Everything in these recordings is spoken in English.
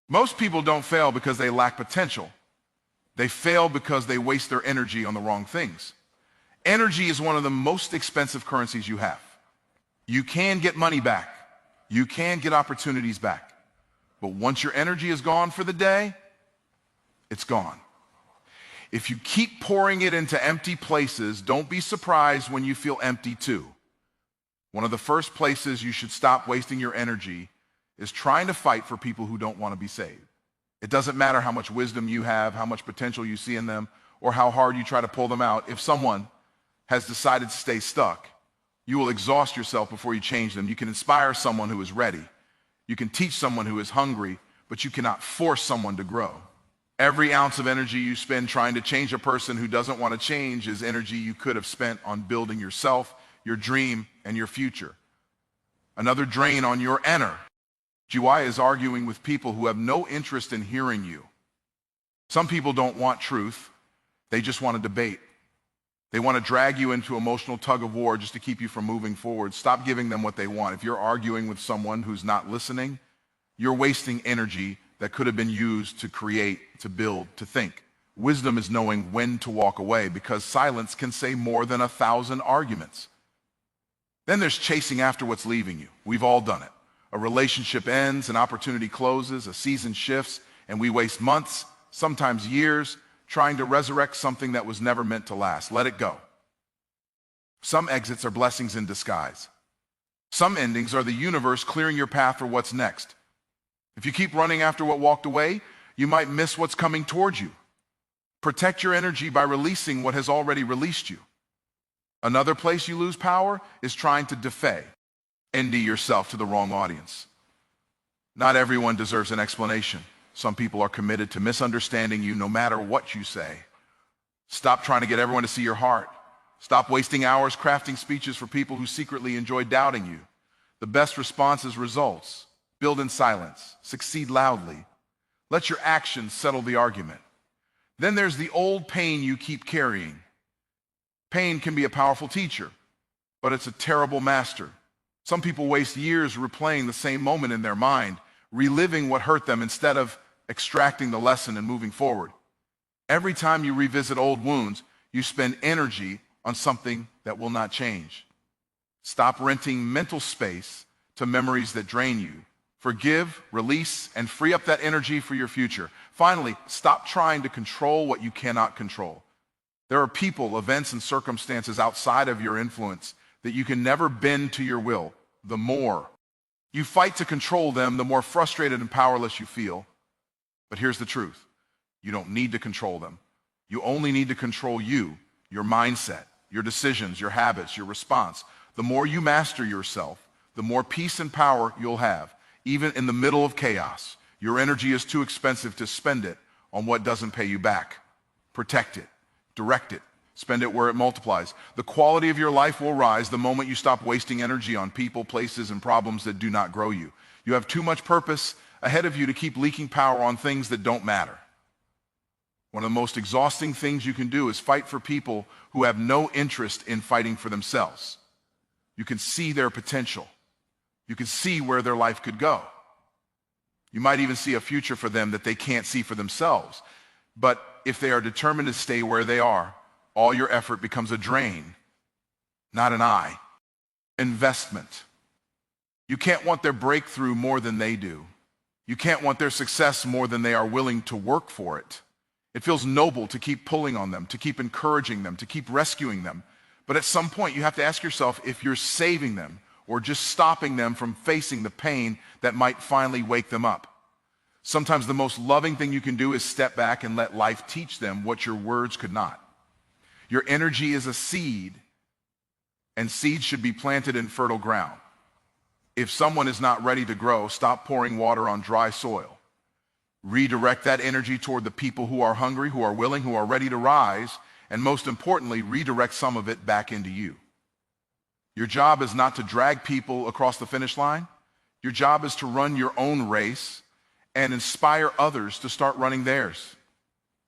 Most people don't fail because they lack potential. They fail because they waste their energy on the wrong things. Energy is one of the most expensive currencies you have. You can get money back. You can get opportunities back. But once your energy is gone for the day, it's gone. If you keep pouring it into empty places, don't be surprised when you feel empty too. One of the first places you should stop wasting your energy is trying to fight for people who don't want to be saved. It doesn't matter how much wisdom you have, how much potential you see in them, or how hard you try to pull them out. If someone has decided to stay stuck, you will exhaust yourself before you change them. You can inspire someone who is ready. You can teach someone who is hungry, but you cannot force someone to grow. Every ounce of energy you spend trying to change a person who doesn't want to change is energy you could have spent on building yourself, your dream, and your future. Another drain on your energy is arguing with people who have no interest in hearing you. Some people don't want truth. They just want to debate. They want to drag you into emotional tug of war just to keep you from moving forward. Stop giving them what they want. If you're arguing with someone who's not listening, you're wasting energy that could have been used to create, to build, to think. Wisdom is knowing when to walk away, because silence can say more than 1,000 arguments. Then there's chasing after what's leaving you. We've all done it. A relationship ends, an opportunity closes, a season shifts, and we waste months, sometimes years, trying to resurrect something that was never meant to last. Let it go. Some exits are blessings in disguise. Some endings are the universe clearing your path for what's next. If you keep running after what walked away, you might miss what's coming towards you. Protect your energy by releasing what has already released you. Another place you lose power is trying to defy. ND yourself to the wrong audience. Not everyone deserves an explanation. Some people are committed to misunderstanding you no matter what you say. Stop trying to get everyone to see your heart. Stop wasting hours crafting speeches for people who secretly enjoy doubting you. The best response is results. Build in silence. Succeed loudly. Let your actions settle the argument. Then there's the old pain you keep carrying. Pain can be a powerful teacher, but it's a terrible master. Some people waste years replaying the same moment in their mind, reliving what hurt them instead of extracting the lesson and moving forward. Every time you revisit old wounds, you spend energy on something that will not change. Stop renting mental space to memories that drain you. Forgive, release, and free up that energy for your future. Finally, stop trying to control what you cannot control. There are people, events, and circumstances outside of your influence that you can never bend to your will. The more you fight to control them, the more frustrated and powerless you feel. But here's the truth. You don't need to control them. You only need to control you, your mindset, your decisions, your habits, your response. The more you master yourself, the more peace and power you'll have, even in the middle of chaos. Your energy is too expensive to spend it on what doesn't pay you back. Protect it, direct it, spend it where it multiplies. The quality of your life will rise the moment you stop wasting energy on people, places, and problems that do not grow you. You have too much purpose ahead of you to keep leaking power on things that don't matter. One of the most exhausting things you can do is fight for people who have no interest in fighting for themselves. You can see their potential. You can see where their life could go. You might even see a future for them that they can't see for themselves. But if they are determined to stay where they are, all your effort becomes a drain, not an eye. Investment. You can't want their breakthrough more than they do. You can't want their success more than they are willing to work for it. It feels noble to keep pulling on them, to keep encouraging them, to keep rescuing them. But at some point, you have to ask yourself if you're saving them or just stopping them from facing the pain that might finally wake them up. Sometimes the most loving thing you can do is step back and let life teach them what your words could not. Your energy is a seed, and seeds should be planted in fertile ground. If someone is not ready to grow, stop pouring water on dry soil. Redirect that energy toward the people who are hungry, who are willing, who are ready to rise, and most importantly, redirect some of it back into you. Your job is not to drag people across the finish line. Your job is to run your own race and inspire others to start running theirs.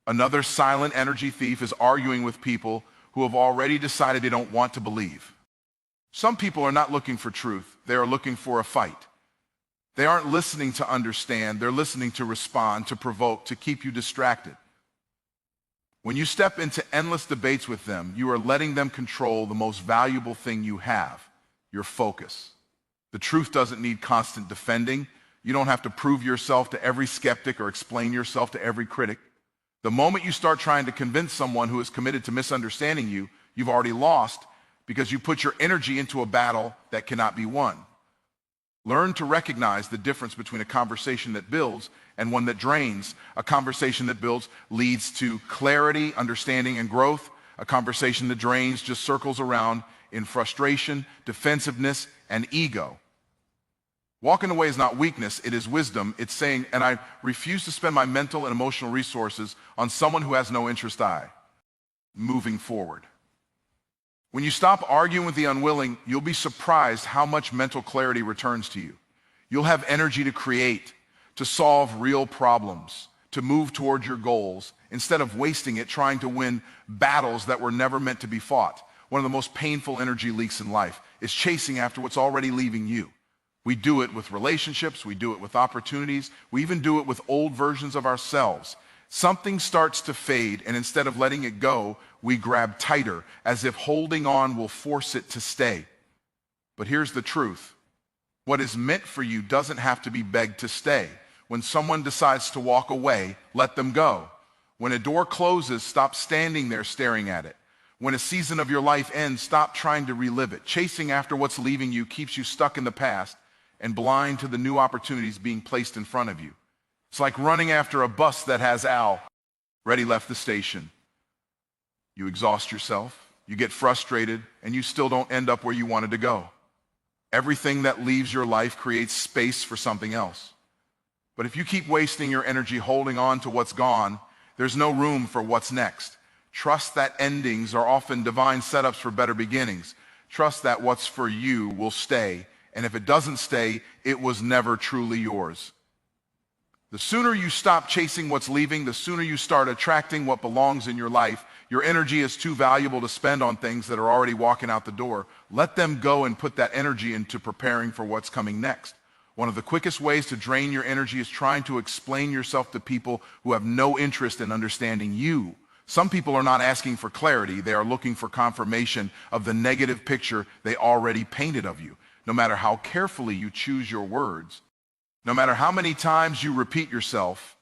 Another silent energy thief is arguing with people who have already decided they don't want to believe. Some people are not looking for truth. They are looking for a fight. They aren't listening to understand, they're listening to respond, to provoke, to keep you distracted. When you step into endless debates with them, you are letting them control the most valuable thing you have, your focus. The truth doesn't need constant defending. You don't have to prove yourself to every skeptic or explain yourself to every critic. The moment you start trying to convince someone who is committed to misunderstanding you, you've already lost because you put your energy into a battle that cannot be won. Learn to recognize the difference between a conversation that builds and one that drains. A conversation that builds leads to clarity, understanding, and growth. A conversation that drains just circles around in frustration, defensiveness, and ego. Walking away is not weakness, it is wisdom. It's saying, and I refuse to spend my mental and emotional resources on someone who has no interest moving forward. When you stop arguing with the unwilling, you'll be surprised how much mental clarity returns to you. You'll have energy to create, to solve real problems, to move towards your goals, instead of wasting it trying to win battles that were never meant to be fought. One of the most painful energy leaks in life is chasing after what's already leaving you. We do it with relationships, we do it with opportunities, we even do it with old versions of ourselves. Something starts to fade, and instead of letting it go, we grab tighter, as if holding on will force it to stay. But here's the truth. What is meant for you doesn't have to be begged to stay. When someone decides to walk away, let them go. When a door closes, stop standing there staring at it. When a season of your life ends, stop trying to relive it. Chasing after what's leaving you keeps you stuck in the past and blind to the new opportunities being placed in front of you. It's like running after a bus that has already left the station. You exhaust yourself, you get frustrated, and you still don't end up where you wanted to go. Everything that leaves your life creates space for something else. But if you keep wasting your energy holding on to what's gone, there's no room for what's next. Trust that endings are often divine setups for better beginnings. Trust that what's for you will stay, and if it doesn't stay, it was never truly yours. The sooner you stop chasing what's leaving, the sooner you start attracting what belongs in your life. Your energy is too valuable to spend on things that are already walking out the door. Let them go and put that energy into preparing for what's coming next. One of the quickest ways to drain your energy is trying to explain yourself to people who have no interest in understanding you. Some people are not asking for clarity. They are looking for confirmation of the negative picture they already painted of you. No matter how carefully you choose your words, no matter how many times you repeat yourself,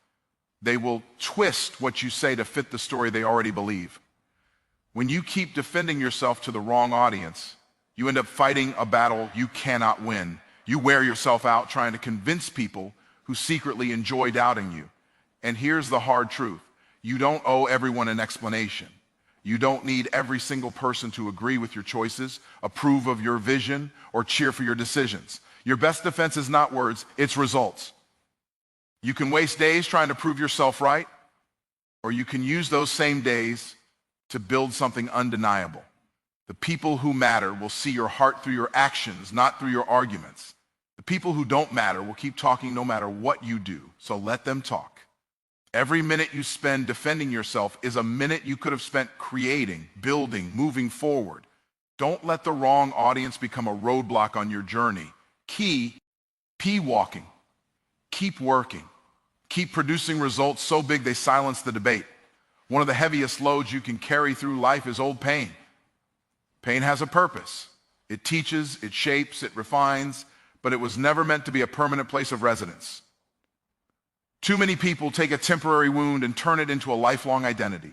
they will twist what you say to fit the story they already believe. When you keep defending yourself to the wrong audience, you end up fighting a battle you cannot win. You wear yourself out trying to convince people who secretly enjoy doubting you. And here's the hard truth. You don't owe everyone an explanation. You don't need every single person to agree with your choices, approve of your vision, or cheer for your decisions. Your best defense is not words, it's results. You can waste days trying to prove yourself right, or you can use those same days to build something undeniable. The people who matter will see your heart through your actions, not through your arguments. The people who don't matter will keep talking no matter what you do, so let them talk. Every minute you spend defending yourself is a minute you could have spent creating, building, moving forward. Don't let the wrong audience become a roadblock on your journey. Keep walking. Keep working. Keep producing results so big they silence the debate. One of the heaviest loads you can carry through life is old pain. Pain has a purpose. It teaches, it shapes, it refines, but it was never meant to be a permanent place of residence. Too many people take a temporary wound and turn it into a lifelong identity.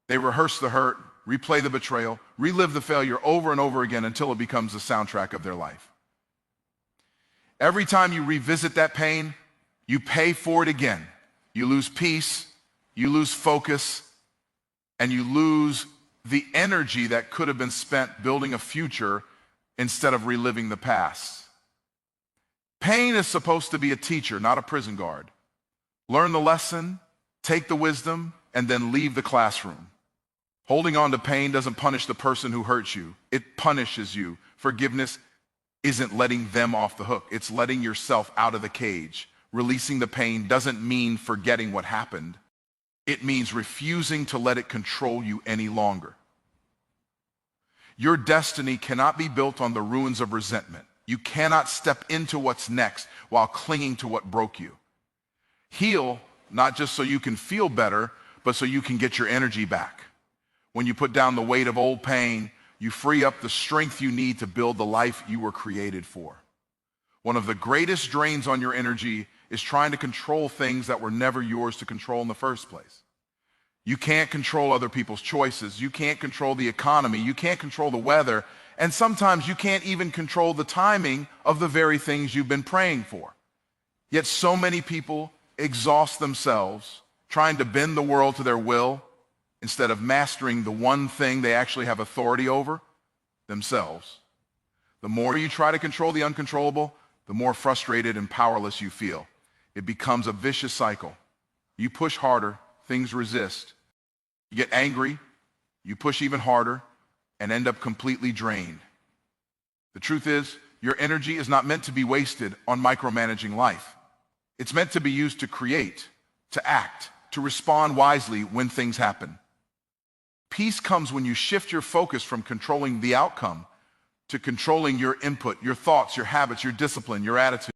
They rehearse the hurt, replay the betrayal, relive the failure over and over again until it becomes the soundtrack of their life. Every time you revisit that pain, you pay for it again. You lose peace, you lose focus, and you lose the energy that could have been spent building a future instead of reliving the past. Pain is supposed to be a teacher, not a prison guard. Learn the lesson, take the wisdom, and then leave the classroom. Holding on to pain doesn't punish the person who hurts you. It punishes you. Forgiveness isn't letting them off the hook. It's letting yourself out of the cage. Releasing the pain doesn't mean forgetting what happened. It means refusing to let it control you any longer. Your destiny cannot be built on the ruins of resentment. You cannot step into what's next while clinging to what broke you. Heal, not just so you can feel better, but so you can get your energy back. When you put down the weight of old pain, you free up the strength you need to build the life you were created for. One of the greatest drains on your energy is trying to control things that were never yours to control in the first place. You can't control other people's choices. You can't control the economy. You can't control the weather. And sometimes you can't even control the timing of the very things you've been praying for. Yet so many people exhaust themselves trying to bend the world to their will instead of mastering the one thing they actually have authority over, themselves. The more you try to control the uncontrollable, the more frustrated and powerless you feel. It becomes a vicious cycle. You push harder, things resist. You get angry, you push even harder, and end up completely drained. The truth is, your energy is not meant to be wasted on micromanaging life. It's meant to be used to create, to act, to respond wisely when things happen. Peace comes when you shift your focus from controlling the outcome to controlling your input, your thoughts, your habits, your discipline, your attitude.